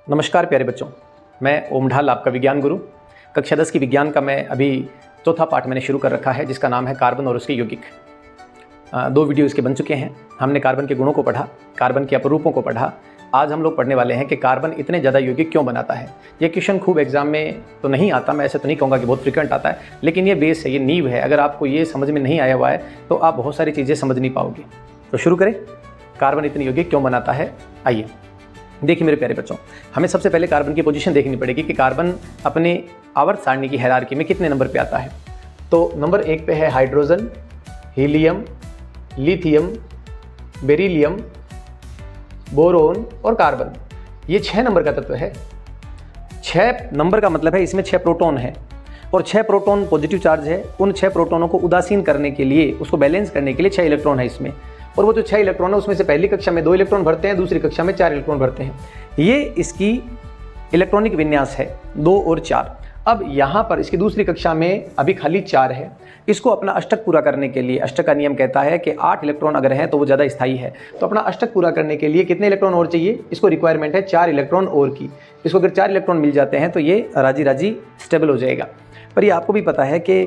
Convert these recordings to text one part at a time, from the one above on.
नमस्कार प्यारे बच्चों, मैं ओम ढाल आपका विज्ञान गुरु। कक्षा 10 की विज्ञान का मैं अभी चौथा पाठ मैंने शुरू कर रखा है, जिसका नाम है कार्बन और उसके यौगिक। 2 वीडियो इसके बन चुके हैं। हमने कार्बन के गुणों को पढ़ा, कार्बन के अपरूपों को पढ़ा। आज हम लोग पढ़ने वाले हैं कि कार्बन इतने ज़्यादा यौगिक क्यों बनाता है। ये क्वेश्चन खूब एग्जाम में तो नहीं आता, मैं ऐसे तो नहीं कहूँगा कि बहुत फ्रिक्वेंट आता है, लेकिन ये बेस है, ये नींव है। अगर आपको ये समझ में नहीं आया हुआ है तो आप बहुत सारी चीज़ें समझ नहीं पाओगे। तो शुरू करें, कार्बन इतने यौगिक क्यों बनाता है। आइए देखिए मेरे प्यारे बच्चों, हमें सबसे पहले कार्बन की पोजीशन देखनी पड़ेगी कि कार्बन अपने आवर्त सारणी की हायरार्की में कितने नंबर पे आता है। तो नंबर 1 पे है hydrogen, helium, lithium, beryllium, boron और कार्बन। ये 6 नंबर का तत्व है। 6 नंबर का मतलब है इसमें 6 प्रोटॉन है और 6 प्रोटॉन पॉजिटिव चार्ज है। उन 6 प्रोटॉनों को उदासीन करने के लिए, उसको बैलेंस करने के लिए 6 इलेक्ट्रॉन है इसमें। और वो जो 6 इलेक्ट्रॉन है उसमें से पहली कक्षा में 2 इलेक्ट्रॉन भरते हैं, दूसरी कक्षा में 4 इलेक्ट्रॉन भरते हैं। ये इसकी इलेक्ट्रॉनिक विन्यास है, 2 और 4। अब यहाँ पर इसकी दूसरी कक्षा में अभी खाली 4 है। इसको अपना अष्टक पूरा करने के लिए, अष्टक का नियम कहता है कि 8 इलेक्ट्रॉन अगर हैं तो वो ज़्यादा स्थायी है। तो अपना अष्टक पूरा करने के लिए कितने इलेक्ट्रॉन और चाहिए, इसको रिक्वायरमेंट है 4 इलेक्ट्रॉन और की। इसको अगर 4 इलेक्ट्रॉन मिल जाते हैं तो ये राजी राजी स्टेबल हो जाएगा। पर ये आपको भी पता है कि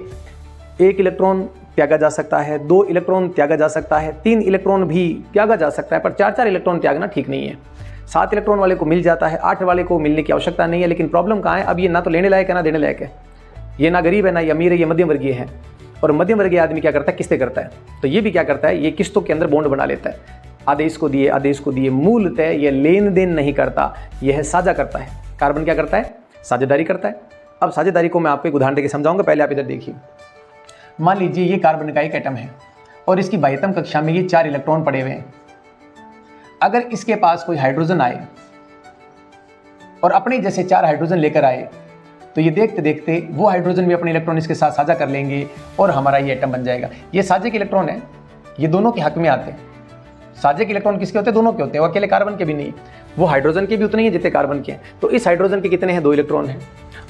1 इलेक्ट्रॉन त्यागा जा सकता है, 2 इलेक्ट्रॉन त्यागा जा सकता है, 3 इलेक्ट्रॉन भी त्यागा जा सकता है, पर 4-4 इलेक्ट्रॉन त्यागना ठीक नहीं है। 7 इलेक्ट्रॉन वाले को मिल जाता है, 8 वाले को मिलने की आवश्यकता नहीं है। लेकिन प्रॉब्लम कहाँ है, अब ये ना तो लेने लायक है ना देने लायक है। ये ना गरीब है ना ये अमीर है, ये मध्यम वर्गीय है। और मध्यम वर्गीय आदमी क्या करता है, किस्तें करता है। तो ये भी क्या करता है, ये किस्तों के अंदर बॉन्ड बना लेता है। आदेश को दिए। मूलतः ये लेन देन नहीं करता, यह साझा करता है। कार्बन क्या करता है, साझेदारी करता है। अब साझेदारी को मैं आपको एक उदाहरण देकर समझाऊंगा। पहले आप इधर देखिए, मान लीजिए ये कार्बन का एक एटम है और इसकी बाह्यतम कक्षा में ये 4 इलेक्ट्रॉन पड़े हुए हैं। अगर इसके पास कोई हाइड्रोजन आए और अपने जैसे 4 हाइड्रोजन लेकर आए तो ये देखते देखते वो हाइड्रोजन भी अपने इलेक्ट्रॉन इसके साथ साझा कर लेंगे और हमारा ये एटम बन जाएगा। ये साझे के इलेक्ट्रॉन है, ये दोनों के हक में आते हैं। साझे के इलेक्ट्रॉन किसके होते हैं, दोनों के होते हैं। वो अकेले कार्बन के भी नहीं, वो हाइड्रोजन के भी उतने ही जितने कार्बन के हैं। तो इस हाइड्रोजन के कितने हैं, 2 इलेक्ट्रॉन हैं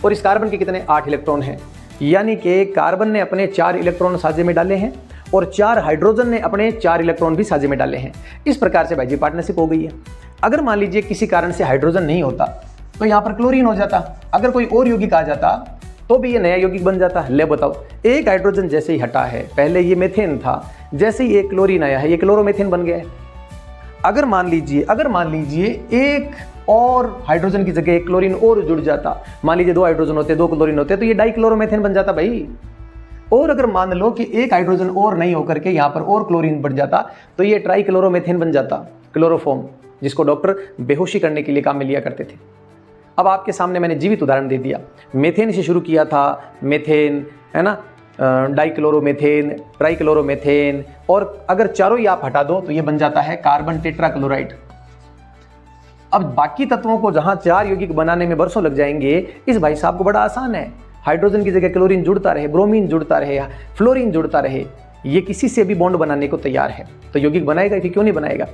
और इस कार्बन के कितने, 8 इलेक्ट्रॉन हैं। यानी कि कार्बन ने अपने 4 इलेक्ट्रॉन साझे में डाले हैं और 4 हाइड्रोजन ने अपने 4 इलेक्ट्रॉन भी साझे में डाले हैं। इस प्रकार से भाई जी पार्टनरशिप हो गई है। अगर मान लीजिए किसी कारण से हाइड्रोजन नहीं होता तो यहाँ पर क्लोरीन हो जाता। अगर कोई और यौगिक आ जाता तो भी ये नया यौगिक बन जाता। ले बताओ, एक हाइड्रोजन जैसे ही हटा है, पहले ये मेथेन था, जैसे ही एक क्लोरीन आया है ये क्लोरोमेथेन बन गया है। अगर मान लीजिए एक और हाइड्रोजन की जगह एक क्लोरीन और जुड़ जाता, मान लीजिए 2 हाइड्रोजन होते, 2 क्लोरीन होते, तो ये डाइक्लोरोमेथेन बन जाता भाई। और अगर मान लो कि एक हाइड्रोजन और नहीं होकर के यहाँ पर और क्लोरीन बढ़ जाता तो ये ट्राइक्लोरोमेथेन बन जाता, क्लोरोफॉर्म, जिसको डॉक्टर बेहोशी करने के लिए काम में लिया करते थे। अब आपके सामने मैंने जीवित उदाहरण दे दिया। मेथेन से शुरू किया था, मेथेन है ना, डाइक्लोरोमेथेन, ट्राइक्लोरोमेथेन, और अगर चारों ही आप हटा दो तो ये बन जाता है कार्बन टेट्राक्लोराइड। अब बाकी तत्वों को जहां 4 यौगिक बनाने में बरसों लग जाएंगे, इस भाई साहब को बड़ा आसान है। हाइड्रोजन की जगह क्लोरीन जुड़ता रहे, ब्रोमीन जुड़ता रहे, फ्लोरीन जुड़ता रहे, ये किसी से भी बॉन्ड बनाने को तैयार है। तो यौगिक बनाएगा कि क्यों नहीं बनाएगा।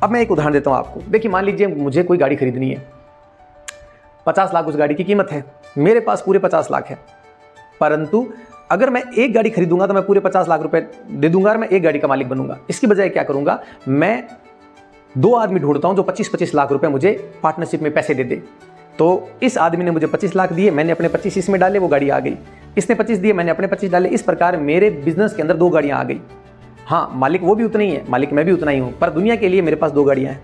अब मैं एक उदाहरण देता हूं आपको। देखिए मान लीजिए मुझे कोई गाड़ी खरीदनी है, 50 लाख उस गाड़ी की कीमत है, मेरे पास पूरे 50 लाख है। परंतु अगर मैं एक गाड़ी खरीदूंगा तो मैं पूरे 50 लाख रुपए दे दूंगा और मैं एक गाड़ी का मालिक बनूंगा। इसकी बजाय क्या करूंगा, मैं 2 आदमी ढूंढता हूं जो 25-25 लाख रुपए मुझे पार्टनरशिप में पैसे दे दे। तो इस आदमी ने मुझे 25 लाख दिए, मैंने अपने 25 इसमें डाले, वो गाड़ी आ गई। इसने 25 दिए, मैंने अपने 25 डाले। इस प्रकार मेरे बिजनेस के अंदर 2 गाड़ियां आ गई। हाँ, मालिक वो भी उतना ही है, मालिक मैं भी उतना ही हूं, पर दुनिया के लिए मेरे पास 2 गाड़ियां हैं।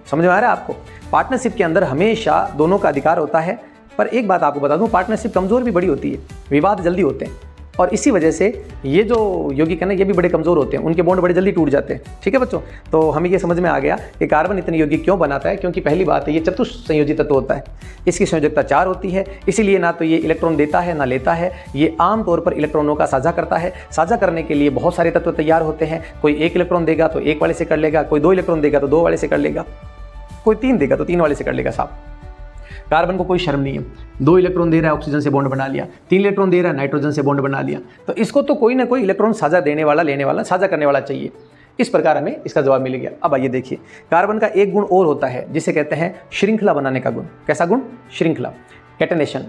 समझ में आ रहा है आपको। पार्टनरशिप के अंदर हमेशा दोनों का अधिकार होता है। पर एक बात आपको बता दूं, पार्टनरशिप कमजोर भी बड़ी होती है, विवाद जल्दी होते हैं और इसी वजह से ये जो यौगिक है ना, ये भी बड़े कमजोर होते हैं, उनके बॉन्ड बड़े जल्दी टूट जाते हैं। ठीक है बच्चों, तो हमें ये समझ में आ गया कि कार्बन इतने यौगिक क्यों बनाता है। क्योंकि पहली बात है ये चतुस्संयोजी तत्व होता है, इसकी संयोजकता 4 होती है, इसीलिए ना तो ये इलेक्ट्रॉन देता है ना लेता है। ये आमतौर पर इलेक्ट्रॉनों का साझा करता है। साझा करने के लिए बहुत सारे तत्व तैयार होते हैं। कोई 1 इलेक्ट्रॉन देगा तो 1 वाले से कर लेगा, कोई 2 इलेक्ट्रॉन देगा तो 2 वाले से कर लेगा, कोई 3 देगा तो 3 वाले से कर लेगा। साहब कार्बन को कोई शर्म नहीं है, 2 इलेक्ट्रॉन दे रहा है ऑक्सीजन से बॉन्ड बना लिया, 3 इलेक्ट्रॉन दे रहा है नाइट्रोजन से बॉन्ड बना लिया। तो इसको तो कोई ना कोई इलेक्ट्रॉन साझा देने वाला, लेने वाला, साझा करने वाला चाहिए। इस प्रकार हमें इसका जवाब मिल गया। अब आइए देखिए, कार्बन का एक गुण और होता है जिसे कहते हैं श्रृंखला बनाने का गुण। कैसा गुण, श्रृंखला, कैटेनेशन।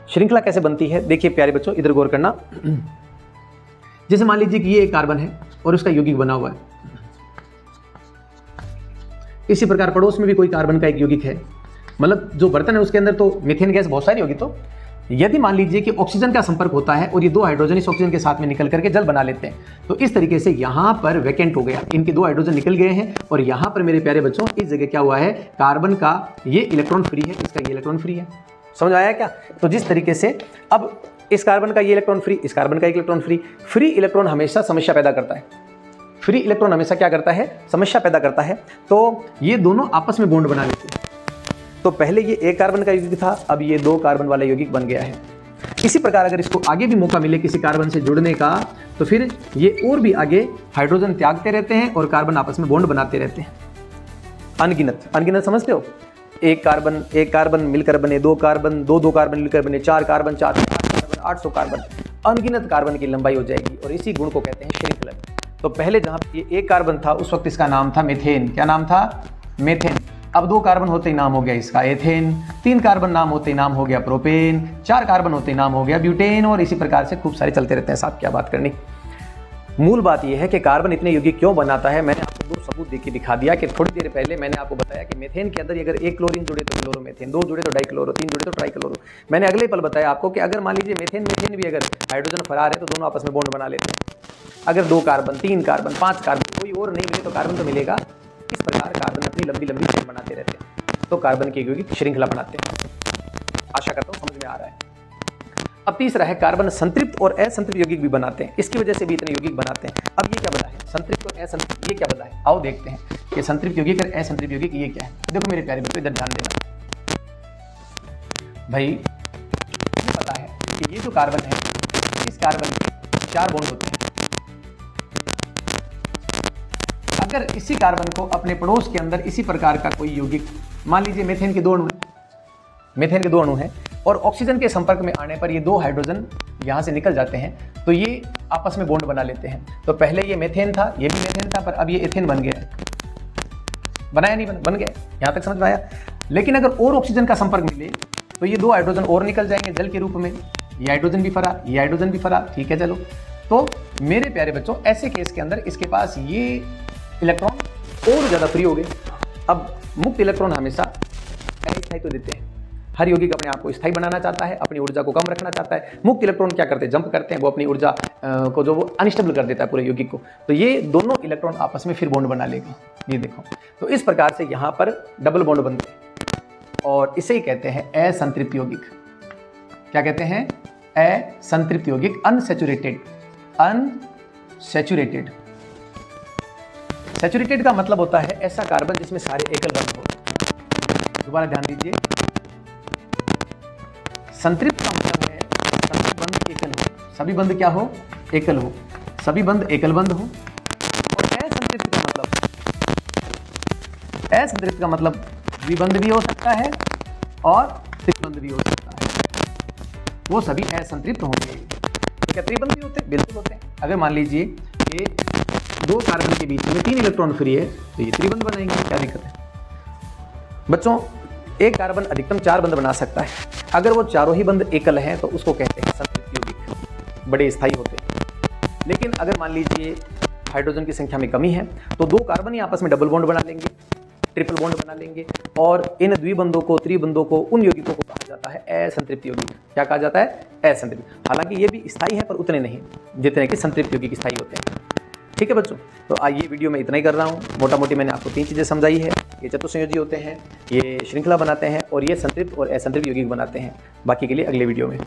श्रृंखला कैसे बनती है, देखिए प्यारे बच्चों इधर गौर करना। जैसे मान लीजिए कि ये एक कार्बन है और उसका यौगिक बना हुआ है, इसी प्रकार पड़ोस में भी कोई कार्बन का एक यौगिक है, मतलब जो बर्तन है उसके अंदर तो मीथेन गैस बहुत सारी होगी। तो यदि मान लीजिए कि ऑक्सीजन का संपर्क होता है और ये 2 हाइड्रोजन इस ऑक्सीजन के साथ में निकल करके जल बना लेते हैं, तो इस तरीके से यहाँ पर वैकेंट हो गया, इनके 2 हाइड्रोजन निकल गए हैं और यहाँ पर मेरे प्यारे बच्चों इस जगह क्या हुआ है, कार्बन का ये इलेक्ट्रॉन फ्री है, इसका ये इलेक्ट्रॉन फ्री है। समझ आया क्या? तो जिस तरीके से अब इस कार्बन का ये इलेक्ट्रॉन फ्री, इस कार्बन का इलेक्ट्रॉन फ्री, फ्री इलेक्ट्रॉन हमेशा समस्या पैदा करता है। फ्री इलेक्ट्रॉन हमेशा क्या करता है, समस्या पैदा करता है। तो ये दोनों आपस में बॉन्ड बना लेते हैं। तो पहले ये एक कार्बन का यौगिक था, अब ये 2 कार्बन वाला यौगिक बन गया है। इसी प्रकार अगर इसको आगे भी मौका मिले किसी कार्बन से जुड़ने का, तो फिर ये और भी आगे हाइड्रोजन त्यागते रहते हैं और कार्बन आपस में बॉन्ड बनाते रहते हैं। अनगिनत समझते हो? एक कार्बन मिलकर बने 2 कार्बन, 2 कार्बन मिलकर बने 4 कार्बन, 8 कार्बन, 800 कार्बन, अनगिनत कार्बन की लंबाई हो जाएगी और इसी गुण को कहते हैं श्रृंखलन। तो पहले जहां ये एक कार्बन था उस वक्त इसका नाम था मीथेन। क्या नाम था? मीथेन। अब 2 कार्बन होते ही नाम हो गया इसका एथेन, 3 कार्बन नाम होते ही नाम हो गया प्रोपेन, 4 कार्बन होते ही नाम हो गया ब्यूटेन, और इसी प्रकार से खूब सारे चलते रहते हैं। साहब क्या बात करनी। मूल बात यह है कि कार्बन इतने यौगिक क्यों बनाता है, मैंने आपको 2 सबूत देके दिखा दिया कि थोड़ी देर पहले मैंने आपको बताया कि मीथेन के अंदर अगर 1 क्लोरीन जुड़े तो क्लोरोमीथेन, 2 जुड़े तो डाइक्लोरो, 3 जुड़े तो ट्राइक्लोरो। मैंने अगले पल बताया आपको कि अगर मान लीजिए मीथेन भी अगर हाइड्रोजन फरार है तो दोनों आपस में बॉन्ड बना लेते हैं। अगर 2 कार्बन, 3 कार्बन, 5 कार्बन, कोई और नहीं मिले तो कार्बन तो मिलेगा। इस प्रकार कार्बन अपनी लंबी लंबी चेन बनाते रहते हैं, तो कार्बन की यौगिक श्रृंखला बनाते हैं। आशा करता हूँ समझ में आ रहा है। अब तीसरा है कार्बन संतृप्त और असंतृप्त यौगिक भी बनाते हैं, इसकी वजह से भी इतने यौगिक बनाते हैं। अब ये क्या बना है, संतृप्त और असंतृप्त, ये क्या बना है? आओ देखते हैं कि संतृप्त यौगिक और असंतृप्त यौगिक ये क्या है। देखो मेरे प्यारे बच्चों, इधर ध्यान देना भाई। ये पता है कि ये जो कार्बन है, इस कार्बन में 4 बॉन्ड होते हैं। अगर इसी कार्बन को अपने पड़ोस के अंदर इसी प्रकार का कोई यौगिक, मान लीजिए मीथेन के 2 अणु हैं और ऑक्सीजन के संपर्क में आने पर ये 2 हाइड्रोजन यहाँ से निकल जाते हैं, तो ये आपस में बॉन्ड बना लेते हैं। तो पहले ये मीथेन था, ये भी मीथेन था, पर अब ये एथेन बन गया। बनाया नहीं? बन गया। यहाँ तक समझ में आया? लेकिन अगर और ऑक्सीजन का संपर्क मिले तो ये 2 हाइड्रोजन और निकल जाएंगे जल के रूप में। ये हाइड्रोजन भी फरा, ये हाइड्रोजन भी फरा। ठीक है, चलो। तो मेरे प्यारे बच्चों, ऐसे केस के अंदर इसके पास ये इलेक्ट्रॉन और ज़्यादा फ्री हो गए। अब मुक्त इलेक्ट्रॉन हमेशा अस्थायी तो देते हैं। हर यौगिक अपने आप को स्थायी बनाना चाहता है, अपनी ऊर्जा को कम रखना चाहता है। मुक्त इलेक्ट्रॉन क्या करते हैं, जंप करते हैं, वो अपनी ऊर्जा को जो वो अनस्टेबल कर देता है पूरे यौगिक को। तो ये दोनों इलेक्ट्रॉन आपस में फिर बॉन्ड बना लेगा। ये देखो, तो इस प्रकार से यहाँ पर डबल बॉन्ड बनते हैं और इसे ही कहते हैं असंतृप्त यौगिक। क्या कहते हैं? असंतृप्त यौगिक, अनसैचुरेटेड। सैचुरेटेड का मतलब होता है ऐसा कार्बन जिसमें सारे एकल बंध हो। दोबारा ध्यान दीजिए, संतृप्त का मतलब है सभी बंध एकल हो। सभी बंध क्या हो? एकल हो। सभी बंध एकल बंध हो। और असंतृप्त का मतलब द्विबंध भी हो सकता है और त्रिबंध भी हो सकता है। वो सभी असंतृप्त होंगे। क्या त्रिबंध भी होते हैं? बिल्कुल होते हैं। अगर मान लीजिए ये 2 कार्बन के बीच में 3 इलेक्ट्रॉन फ्री है तो ये त्रिबंध बनाएंगे। क्या दिक्कत है बच्चों? एक कार्बन अधिकतम 4 बंध बना सकता है। अगर वो चारों ही बंध एकल हैं तो उसको कहते हैं संतृप्त यौगिक, बड़े स्थायी होते हैं। लेकिन अगर मान लीजिए हाइड्रोजन की संख्या में कमी है तो 2 कार्बन ही आपस में डबल बॉन्ड बना लेंगे, ट्रिपल बॉन्ड बना लेंगे, और इन द्विबंधों को, त्रिबंधों को, उन यौगिकों को कहा जाता है असंतृप्त यौगिक। क्या कहा जाता है? असंतृप्त। हालांकि ये भी स्थायी है पर उतने नहीं जितने कि संतृप्त यौगिक स्थायी होते हैं। ठीक है बच्चों, तो आज ये वीडियो में इतना ही कर रहा हूँ। मोटा मोटी मैंने आपको 3 चीज़ें समझाई है। ये चतुसंयोजी होते हैं, ये श्रृंखला बनाते हैं और ये संतृप्त और असंतृप्त यौगिक बनाते हैं। बाकी के लिए अगले वीडियो में।